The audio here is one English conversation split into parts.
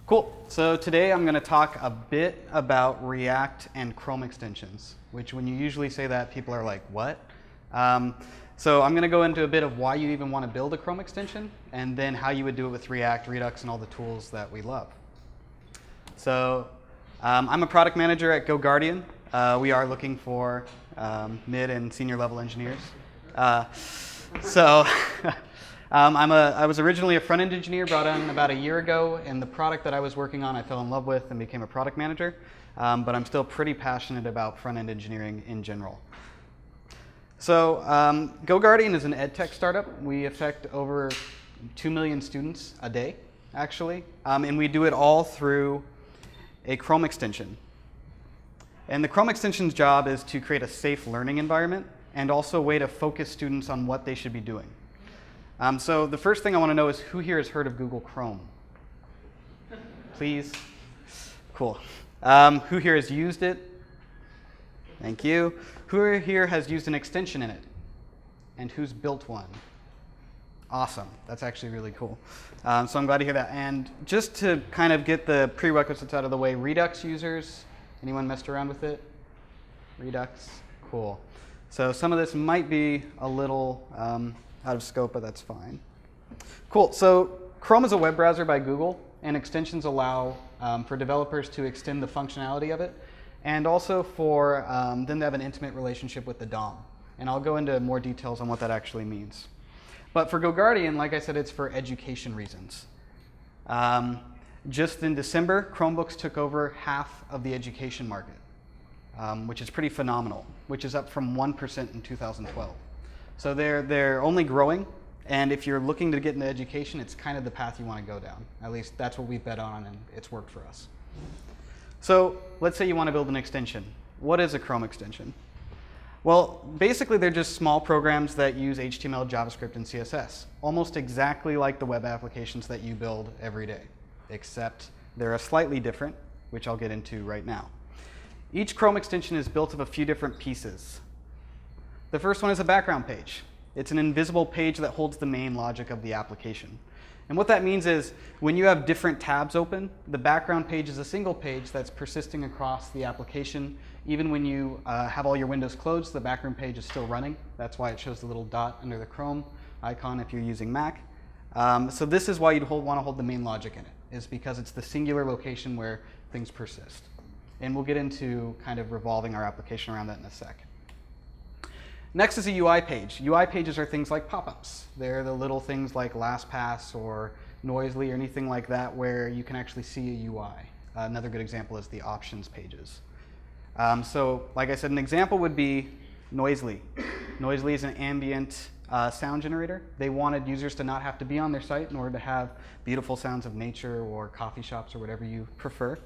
Cool. So today I'm going to talk a bit about React and Chrome extensions, which when you usually say that, people are like, what? So I'm going to go into a bit of why you even want to build a Chrome extension, and then how you would do it with React, Redux, and all the tools that we love. So I'm a product manager at GoGuardian. We are looking for mid and senior level engineers. I was originally a front-end engineer, brought on about a year ago, and the product that I was working on I fell in love with and became a product manager, but I'm still pretty passionate about front-end engineering in general. So GoGuardian is an ed tech startup. We affect over 2 million students a day, actually, and we do it all through a Chrome extension. And the Chrome extension's job is to create a safe learning environment and also a way to focus students on what they should be doing. So the first thing I want to know is who here has heard of Google Chrome? Please? Cool. Who here has used it? Thank you. Who here has used an extension in it? And who's built one? Awesome. That's actually really cool. So I'm glad to hear that. And just to kind of get the prerequisites out of the way, Redux users, anyone messed around with it? Redux? Cool. So some of this might be a little out of scope, but that's fine. Cool. So Chrome is a web browser by Google, and extensions allow for developers to extend the functionality of it, and also for them to have an intimate relationship with the DOM. And I'll go into more details on what that actually means. But for GoGuardian, like I said, it's for education reasons. Just in December, Chromebooks took over half of the education market, which is pretty phenomenal, which is up from 1% in 2012. So they're only growing, and if you're looking to get into education, it's kind of the path you want to go down. At least that's what we've bet on, and it's worked for us. So let's say you want to build an extension. What is a Chrome extension? Well, basically they're just small programs that use HTML, JavaScript, and CSS, almost exactly like the web applications that you build every day, except they're slightly different, which I'll get into right now. Each Chrome extension is built of a few different pieces. The first one is a background page. It's an invisible page that holds the main logic of the application. And what that means is when you have different tabs open, the background page is a single page that's persisting across the application. Even when you have all your windows closed, the background page is still running. That's why it shows the little dot under the Chrome icon if you're using Mac. So this is why you'd want to hold the main logic in it, is because it's the singular location where things persist. And we'll get into kind of revolving our application around that in a sec. Next is a UI page. UI pages are things like pop-ups. They're the little things like Lastpass or Noisely or anything like that where you can actually see a UI. Another good example is the options pages. So like I said, an example would be Noisely. Noisely is an ambient sound generator. They wanted users to not have to be on their site in order to have beautiful sounds of nature or coffee shops or whatever you prefer.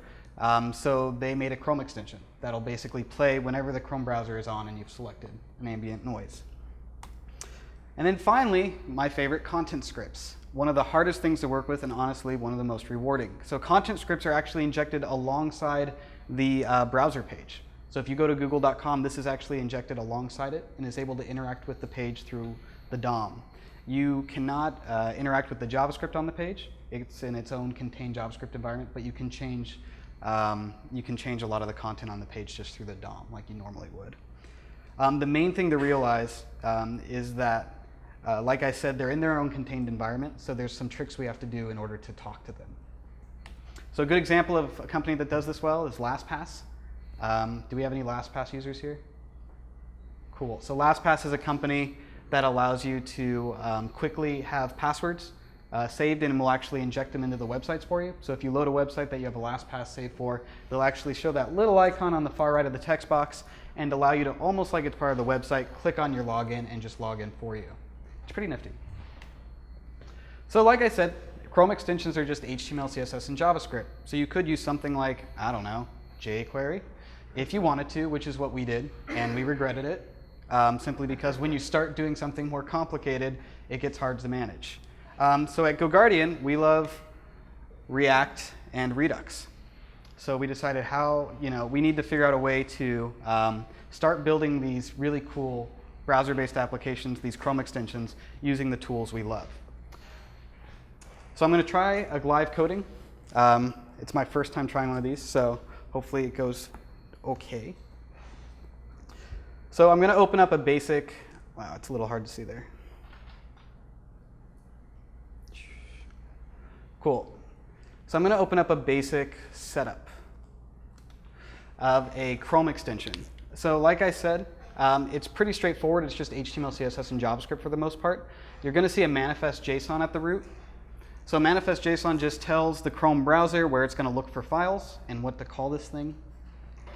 So they made a Chrome extension that'll basically play whenever the Chrome browser is on and you've selected an ambient noise. And then finally, my favorite, content scripts. One of the hardest things to work with and honestly one of the most rewarding. So content scripts are actually injected alongside the browser page. So if you go to google.com, this is actually injected alongside it and is able to interact with the page through the DOM. You cannot interact with the JavaScript on the page. It's in its own contained JavaScript environment, but you can change a lot of the content on the page just through the DOM like you normally would. The main thing to realize is that, like I said, they're in their own contained environment, so there's some tricks we have to do in order to talk to them. So a good example of a company that does this well is Lastpass. Do we have any Lastpass users here? Cool. So Lastpass is a company that allows you to quickly have passwords saved, and will actually inject them into the websites for you. So if you load a website that you have a Lastpass saved for, they'll actually show that little icon on the far right of the text box and allow you to, almost like it's part of the website, click on your login and just log in for you. It's pretty nifty. So like I said, Chrome extensions are just HTML, CSS, and JavaScript. So you could use something like, I don't know, jQuery, if you wanted to, which is what we did, and we regretted it, simply because when you start doing something more complicated, it gets hard to manage. So at GoGuardian, we love React and Redux. So we decided we need to figure out a way to start building these really cool browser-based applications, these Chrome extensions, using the tools we love. So I'm going to try a live coding. It's my first time trying one of these, so hopefully it goes okay. So I'm going to open up a basic, wow, it's a little hard to see there. Cool. So I'm going to open up a basic setup of a Chrome extension. So like I said, it's pretty straightforward. It's just HTML, CSS, and JavaScript for the most part. You're going to see a manifest JSON at the root. So manifest JSON just tells the Chrome browser where it's going to look for files and what to call this thing.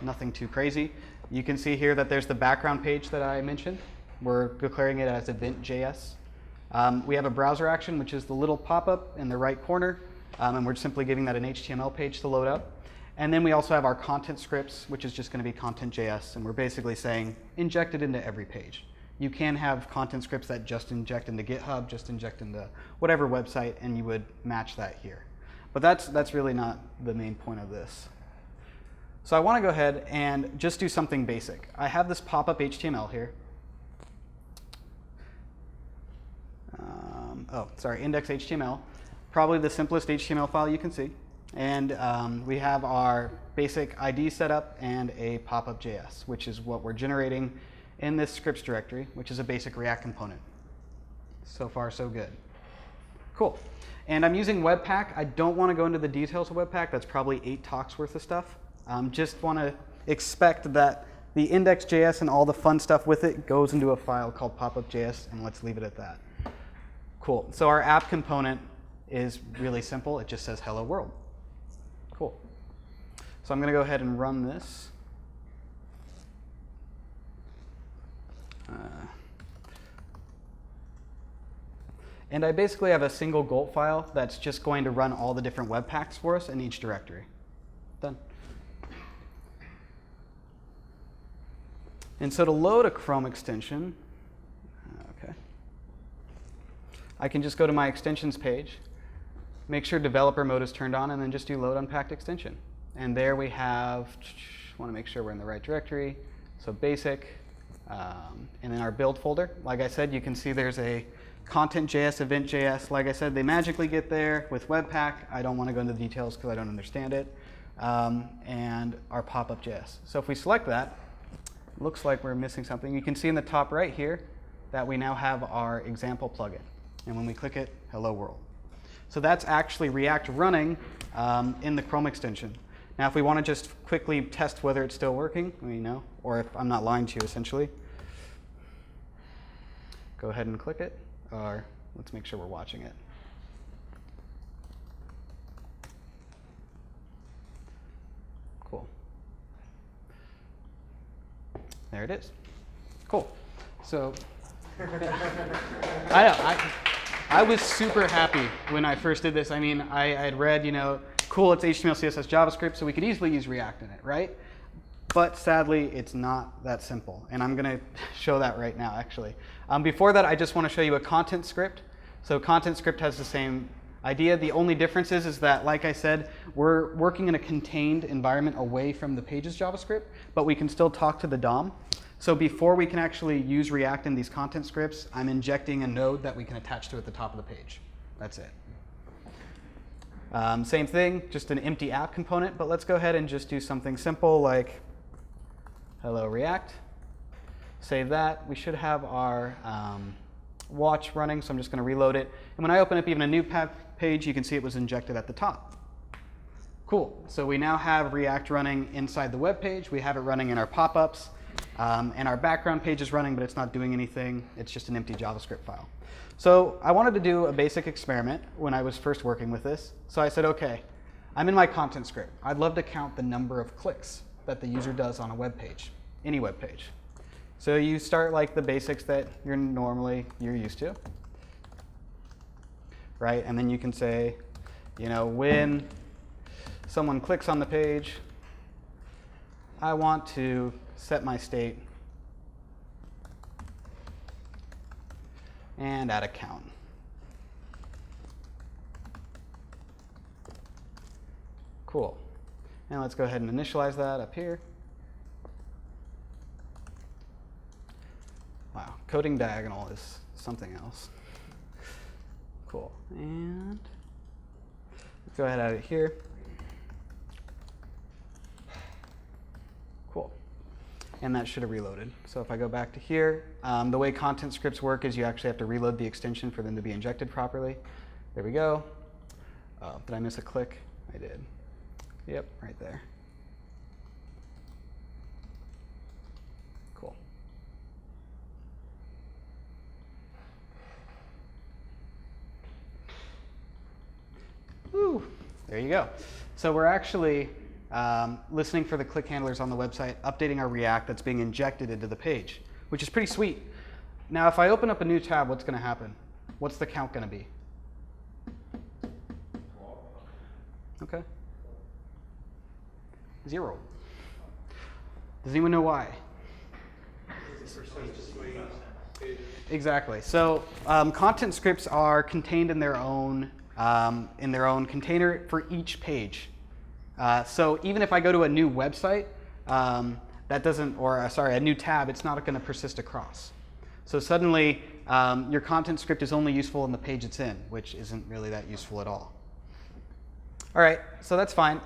Nothing too crazy. You can see here that there's the background page that I mentioned. We're declaring it as event.js. We have a browser action, which is the little pop-up in the right corner, and we're simply giving that an HTML page to load up. And then we also have our content scripts, which is just going to be content.js, and we're basically saying inject it into every page. You can have content scripts that just inject into GitHub, just inject into whatever website, and you would match that here. But that's really not the main point of this. So I want to go ahead and just do something basic. I have this pop-up HTML here. Index.html. Probably the simplest HTML file you can see. And we have our basic ID setup and a pop-up.js, which is what we're generating in this scripts directory, which is a basic React component. So far, so good. Cool. And I'm using Webpack. I don't want to go into the details of Webpack. That's probably 8 talks worth of stuff. Just want to expect that the index.js and all the fun stuff with it goes into a file called pop-up.js, and let's leave it at that. Cool. So our app component is really simple. It just says hello world. Cool. So I'm going to go ahead and run this. And I basically have a single gulp file that's just going to run all the different Webpacks for us in each directory. Done. And so to load a Chrome extension, I can just go to my extensions page, make sure developer mode is turned on, and then just do load unpacked extension. And there we have, want to make sure we're in the right directory, so basic, and then our build folder. Like I said, you can see there's a content.js, event.js. Like I said, they magically get there with Webpack. I don't want to go into the details because I don't understand it. And our pop-up.js. So if we select that, it looks like we're missing something. You can see in the top right here that we now have our example plugin. And when we click it, hello world. So that's actually React running in the Chrome extension. Now, if we want to just quickly test whether it's still working, or if I'm not lying to you, essentially, go ahead and click it, or let's make sure we're watching it. Cool. There it is. Cool. So I was super happy when I first did this. I mean, I had read, cool, it's HTML, CSS, JavaScript, so we could easily use React in it, right? But sadly, it's not that simple. And I'm going to show that right now, actually. Before that, I just want to show you a content script. So content script has the same idea. The only difference is that, like I said, we're working in a contained environment away from the page's JavaScript, but we can still talk to the DOM. So before we can actually use React in these content scripts, I'm injecting a node that we can attach to at the top of the page. That's it. Same thing, just an empty app component, but let's go ahead and just do something simple like hello React. Save that. We should have our watch running, so I'm just going to reload it. And when I open up even a new page, you can see it was injected at the top. Cool. So we now have React running inside the web page. We have it running in our pop-ups. And our background page is running, but it's not doing anything. It's just an empty JavaScript file. So I wanted to do a basic experiment when I was first working with this. So I said, OK, I'm in my content script. I'd love to count the number of clicks that the user does on a web page, any web page. So you start like the basics that you're used to, right? And then you can say, when someone clicks on the page, I want to set my state and add a count. Cool. And let's go ahead and initialize that up here. Wow, coding diagonal is something else. Cool. And let's go ahead and add it here. Cool. And that should have reloaded. So if I go back to here, the way content scripts work is you actually have to reload the extension for them to be injected properly. There we go. Did I miss a click? I did. Yep, right there. Cool. Woo, there you go. So we're actually listening for the click handlers on the website, updating our React that's being injected into the page, which is pretty sweet. Now, if I open up a new tab, what's going to happen? What's the count going to be? Okay. 0. Does anyone know why? Exactly. So content scripts are contained in their own container for each page. So even if I go to a new website, that doesn't, or sorry, a new tab, it's not going to persist across. So suddenly, your content script is only useful in the page it's in, which isn't really that useful at all. All right, so that's fine.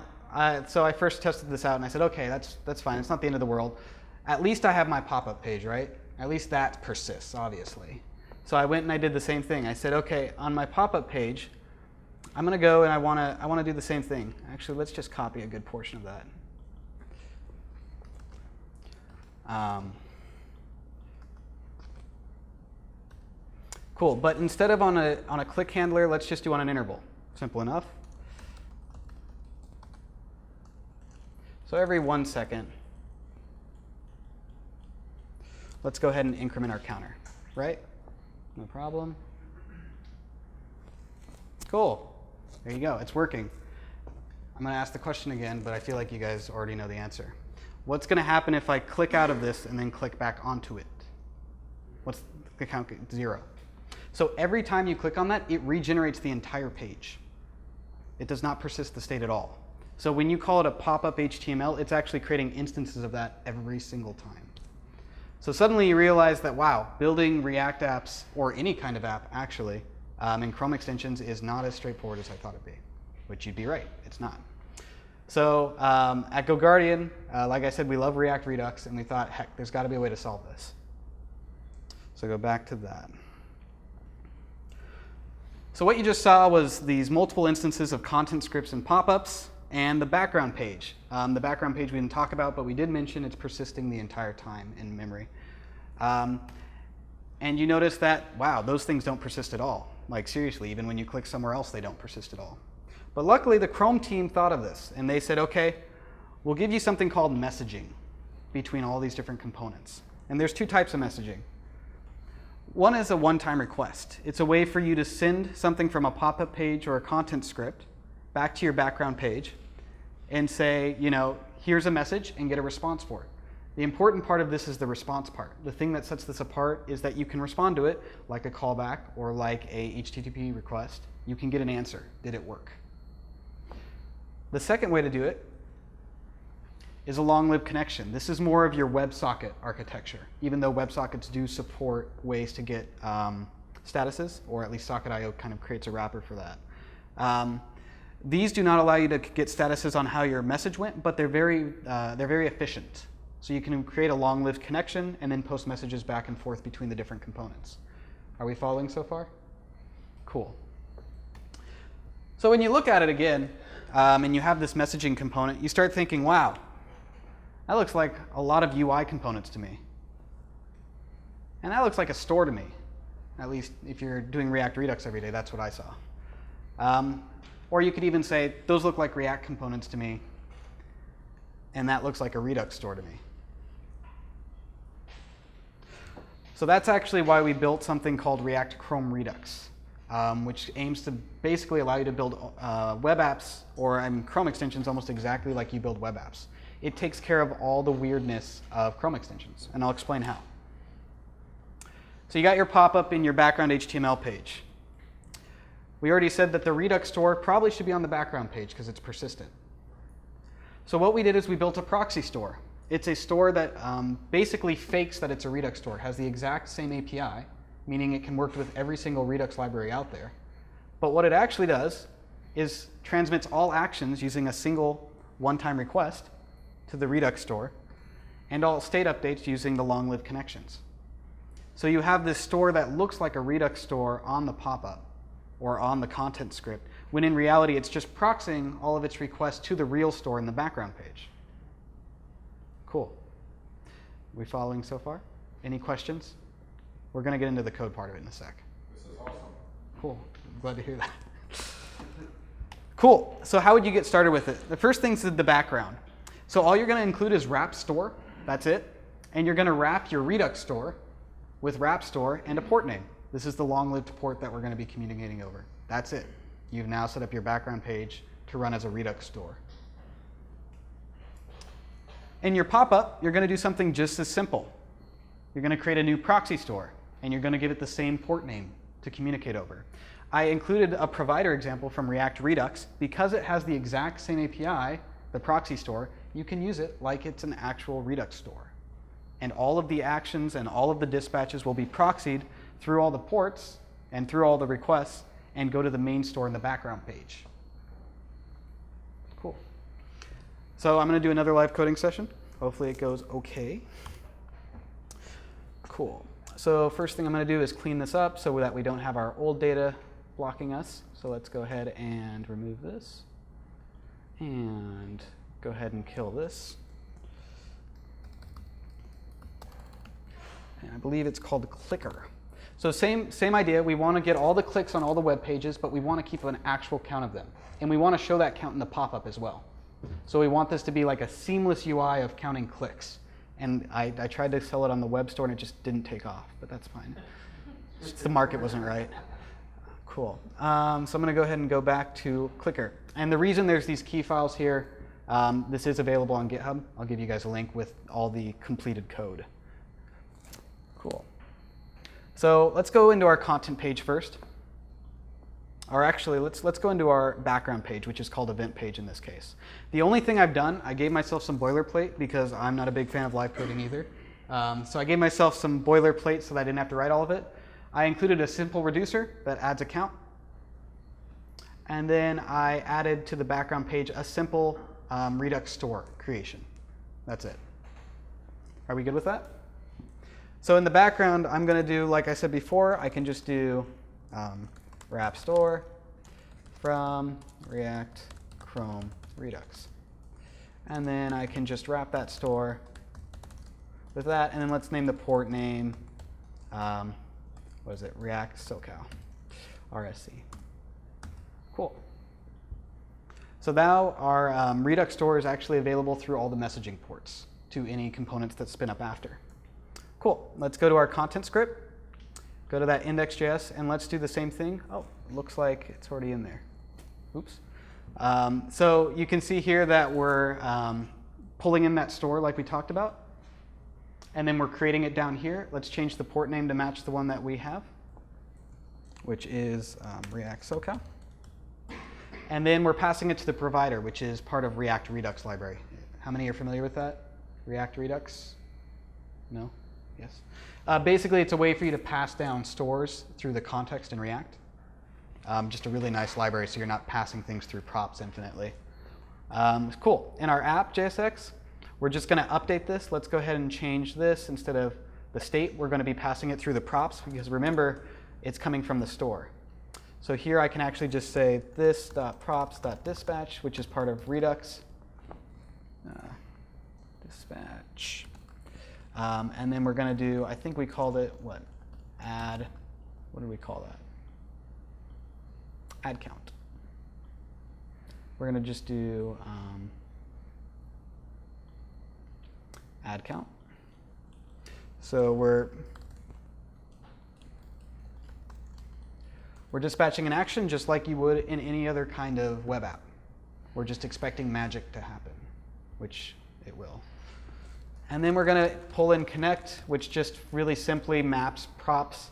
So I first tested this out and I said, okay, that's fine. It's not the end of the world. At least I have my pop-up page, right? At least that persists, obviously. So I went and I did the same thing. I said, okay, on my pop-up page, I'm going to go and I want to do the same thing. Actually, let's just copy a good portion of that. Cool, but instead of on a click handler, let's just do on an interval. Simple enough. So every 1 second, let's go ahead and increment our counter, right? No problem. Cool. There you go. It's working. I'm going to ask the question again, but I feel like you guys already know the answer. What's going to happen if I click out of this and then click back onto it? What's the count? 0. So every time you click on that, it regenerates the entire page. It does not persist the state at all. So when you call it a pop-up HTML, it's actually creating instances of that every single time. So suddenly you realize that, wow, building React apps, or any kind of app actually, in Chrome extensions is not as straightforward as I thought it'd be, which you'd be right, it's not. So at GoGuardian, like I said, we love React Redux, and we thought, heck, there's got to be a way to solve this. So go back to that. So what you just saw was these multiple instances of content scripts and pop-ups, and the background page. The background page we didn't talk about, but we did mention it's persisting the entire time in memory. And you notice that, wow, those things don't persist at all. Like seriously, even when you click somewhere else, they don't persist at all. But luckily, the Chrome team thought of this, and they said, okay, we'll give you something called messaging between all these different components. And there's 2 types of messaging. One is a one-time request. It's a way for you to send something from a pop-up page or a content script back to your background page and say, you know, here's a message, and get a response for it. The important part of this is the response part. The thing that sets this apart is that you can respond to it like a callback or like a HTTP request. You can get an answer. Did it work? The second way to do it is a long-lived connection. This is more of your WebSocket architecture, even though WebSockets do support ways to get statuses, or at least Socket.io kind of creates a wrapper for that. These do not allow you to get statuses on how your message went, but they're very efficient. So you can create a long-lived connection and then post messages back and forth between the different components. Are we following so far? Cool. So when you look at it again, and you have this messaging component, you start thinking, wow, that looks like a lot of UI components to me. And that looks like a store to me. At least if you're doing React Redux every day, that's what I saw. Or you could even say, those look like React components to me, and that looks like a Redux store to me. So that's actually why we built something called React Chrome Redux, which aims to basically allow you to build web apps, or Chrome extensions almost exactly like you build web apps. It takes care of all the weirdness of Chrome extensions, and I'll explain how. So you got your pop-up in your background HTML page. We already said that the Redux store probably should be on the background page because it's persistent. So what we did is we built a proxy store. It's a store that basically fakes that it's a Redux store. It has the exact same API, meaning it can work with every single Redux library out there. But what it actually does is transmits all actions using a single one-time request to the Redux store, and all state updates using the long-lived connections. So you have this store that looks like a Redux store on the pop-up or on the content script, when in reality it's just proxying all of its requests to the real store in the background page. Cool. We following so far? Any questions? We're going to get into the code part of it in a sec. This is awesome. Cool. I'm glad to hear that. Cool. So how would you get started with it? The first thing is the background. So all you're going to include is wrap store. That's it. And you're going to wrap your Redux store with wrap store and a port name. This is the long-lived port that we're going to be communicating over. That's it. You've now set up your background page to run as a Redux store. In your pop-up, you're going to do something just as simple. You're going to create a new proxy store, and you're going to give it the same port name to communicate over. I included a provider example from React Redux. Because it has the exact same API, the proxy store, you can use it like it's an actual Redux store. And all of the actions and all of the dispatches will be proxied through all the ports and through all the requests and go to the main store in the background page. Cool. So I'm going to do another live coding session. Hopefully it goes okay. Cool. So first thing I'm going to do is clean this up so that we don't have our old data blocking us. So let's go ahead and remove this. And go ahead and kill this. And I believe it's called clicker. So same idea. We want to get all the clicks on all the web pages, but we want to keep an actual count of them. And we want to show that count in the pop-up as well. So we want this to be like a seamless UI of counting clicks. And I tried to sell it on the web store, and it just didn't take off, but that's fine. The market wasn't right. Cool. So I'm going to go ahead and go back to clicker. And the reason there's these key files here, this is available on GitHub. I'll give you guys a link with all the completed code. Cool. So let's go into our content page first. Or actually, let's go into our background page, which is called event page in this case. The only thing I've done, I gave myself some boilerplate because I'm not a big fan of live coding either. So I gave myself some boilerplate so that I didn't have to write all of it. I included a simple reducer that adds a count. And then I added to the background page a simple Redux store creation. That's it. Are we good with that? So in the background, I'm going to do, like I said before, I can just do wrap store from React Chrome Redux. And then I can just wrap that store with that. And then let's name the port name, what is it, React SoCal, RSC. Cool. So now our Redux store is actually available through all the messaging ports to any components that spin up after. Cool. Let's go to our content script. Go to that index.js, and let's do the same thing. Oh, looks like it's already in there. Oops. So you can see here that we're pulling in that store like we talked about. And then we're creating it down here. Let's change the port name to match the one that we have, which is React SoCal. And then we're passing it to the provider, which is part of React Redux library. How many are familiar with that? React Redux? No? Yes. Basically, it's a way for you to pass down stores through the context in React. Just a really nice library, so you're not passing things through props infinitely. Cool. In our app, JSX, we're just going to update this. Let's go ahead and change this. Instead of the state, we're going to be passing it through the props, because remember, it's coming from the store. So here I can actually just say this.props.dispatch, which is part of Redux. Dispatch. And then we're going to do, I think we called it, what? Add, what did we call that? Add count. We're going to just do add count. So we're dispatching an action just like you would in any other kind of web app. We're just expecting magic to happen, which it will. And then we're going to pull in connect, which just really simply maps props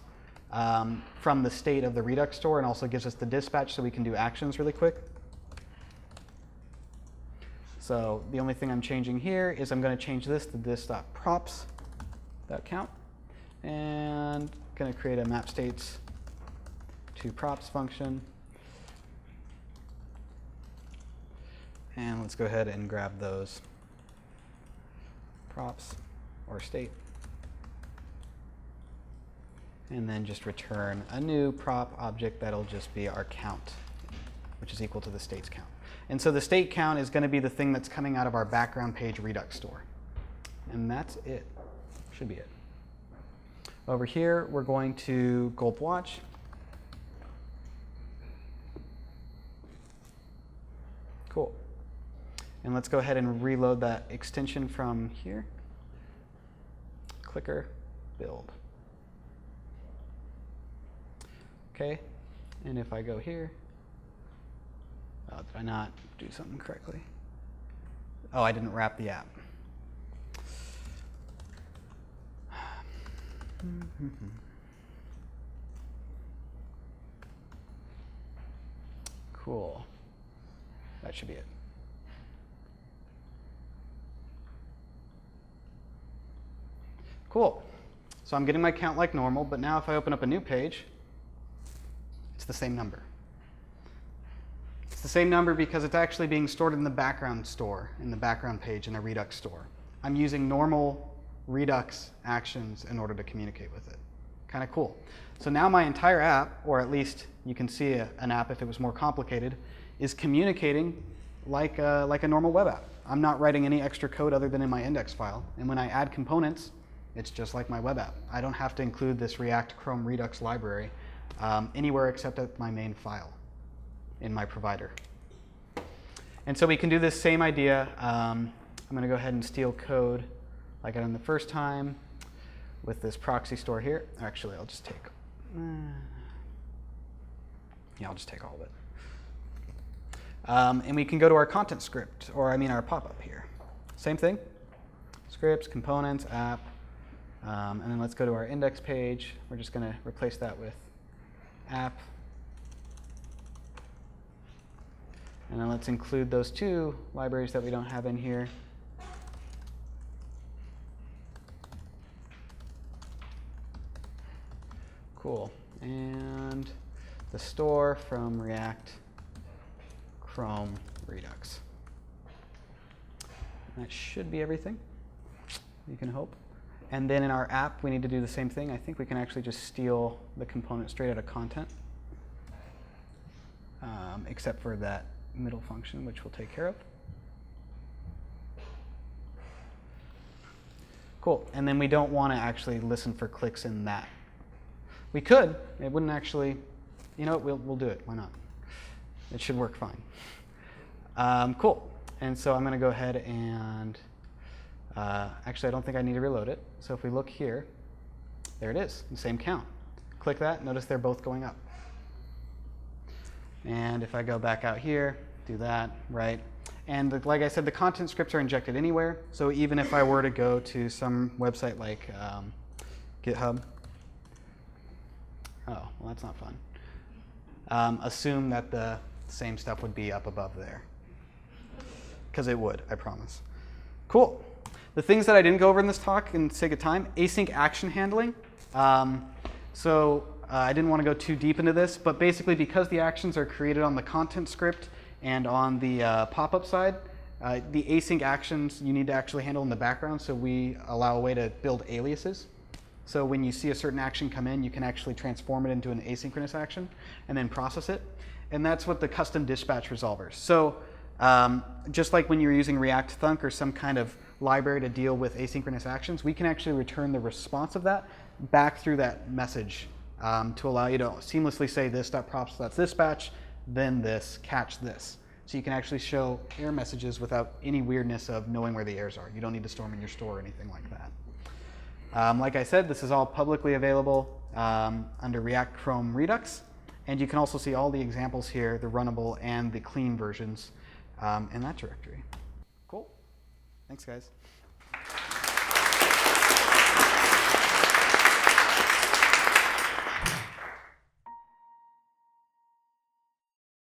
from the state of the Redux store and also gives us the dispatch so we can do actions really quick. So the only thing I'm changing here is I'm going to change this to this.props.count, and going to create a map states to props function. And let's go ahead and grab those props or state. And then just return a new prop object that'll just be our count, which is equal to the state's count. And so the state count is going to be the thing that's coming out of our background page Redux store. And that's it. Should be it. Over here, we're going to gulp watch. Cool. And let's go ahead and reload that extension from here. Clicker, build. Okay, and if I go here, oh, did I not do something correctly? Oh, I didn't wrap the app. Cool. That should be it. Cool. So I'm getting my count like normal, but now if I open up a new page, it's the same number. It's the same number because it's actually being stored in the background store, in the background page in a Redux store. I'm using normal Redux actions in order to communicate with it. Kind of cool. So now my entire app, or at least you can see an app if it was more complicated, is communicating like a normal web app. I'm not writing any extra code other than in my index file. And when I add components, it's just like my web app. I don't have to include this React Chrome Redux library anywhere except at my main file in my provider. And so we can do this same idea. I'm going to go ahead and steal code like I did the first time with this proxy store here. Actually, I'll just take, I'll just take all of it. And we can go to our content script, or I mean our pop-up here. Same thing, scripts, components, app, and then let's go to our index page. We're just going to replace that with app. And then let's include those two libraries that we don't have in here. Cool. And the store from React Chrome Redux. That should be everything, you can hope. And then in our app, we need to do the same thing. I think we can actually just steal the component straight out of content, except for that middle function, which we'll take care of. Cool. And then we don't want to actually listen for clicks in that. We could. It wouldn't actually. You know what? We'll do it. Why not? It should work fine. Cool. And so I'm going to go ahead and actually, I don't think I need to reload it. So if we look here, there it is, the same count. Click that. Notice they're both going up. And if I go back out here, do that, right? And like I said, the content scripts are injected anywhere. So even if I were to go to some website like GitHub, oh, well, that's not fun. Assume that the same stuff would be up above there. Because it would, I promise. Cool. The things that I didn't go over in this talk, in sake of time, async action handling. I didn't want to go too deep into this, but basically because the actions are created on the content script and on the pop-up side, the async actions you need to actually handle in the background, so we allow a way to build aliases. So when you see a certain action come in, you can actually transform it into an asynchronous action and then process it. And that's what the custom dispatch resolvers. So just like when you're using React Thunk or some kind of library to deal with asynchronous actions, we can actually return the response of that back through that message to allow you to seamlessly say this.props.dispatch, then this, catch this. So you can actually show error messages without any weirdness of knowing where the errors are. You don't need to store them in your store or anything like that. Like I said, this is all publicly available under React Chrome Redux. And you can also see all the examples here, the runnable and the clean versions in that directory. Cool. Thanks, guys.